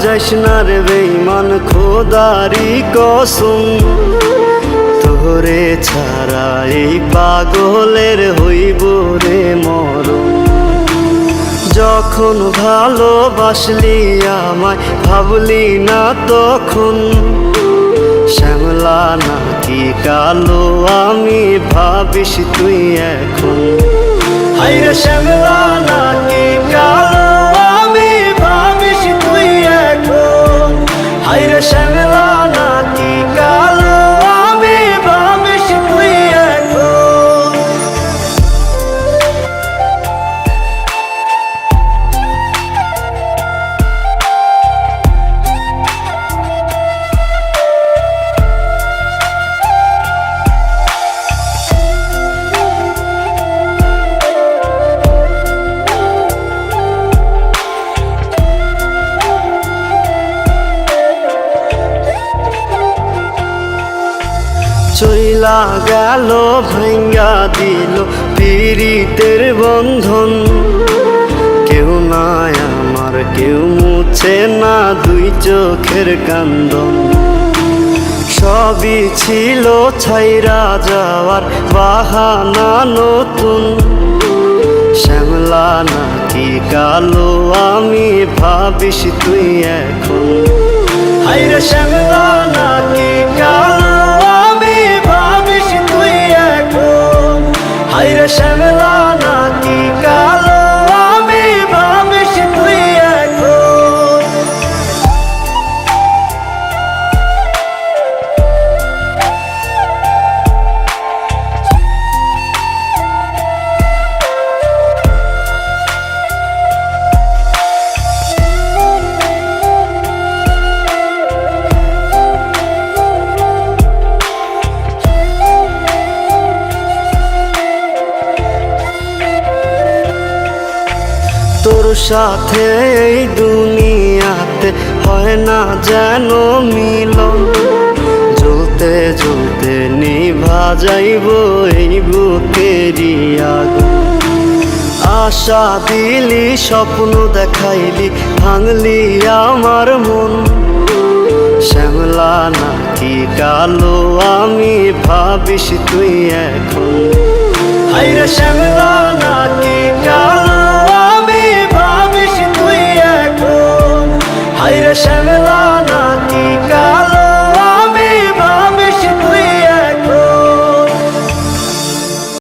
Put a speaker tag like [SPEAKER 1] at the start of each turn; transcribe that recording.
[SPEAKER 1] যাইস না রে বেঈমান খোদারি কসম, তোরে ছাড়া এই পাগলের হইব রে মরণ। যখন ভালোবাসলি আমায় ভাবলি না তখন, শ্যামলা নাকি কালো আমি ভাবিস তুই এখন। হায়রে শ্যামলা নাকি কালো আমি ভাবিস তুই এখন। হায়রে শ্যামলা নাকি কালো আমি ভাবিস তুই এখন। চইলা গেল ভাঙ্গা দিল পীড়িতের বন্ধন, কেউ নাই আমার কেউ মুছে না দুই চোখের কান্দন। সবই ছিল ছাইরা যাওয়ার বাহানা নতুন, শ্যামলা নাকি কালো আমি ভাবিস তুই এখন। হায়রে শ্যামলা নাকি কালো আমি ভাবিস তুই এখন। হায়রে শ্যামলা নাকি কালো আমি ভাবিস তুই এখন। তোর সাথে এই দুনিয়াতে হয় না যেন মিলন, জ্বলতে জ্বলতে নিভা যাইব এই বুকেরই আগুন। আশা দিলি স্বপ্ন দেখাইলি ভাঙলি আমার মন, শ্যামলা নাকি কালো আমি ভাবিস তুই এখন। হায়রে শ্যামলা নাকি কালো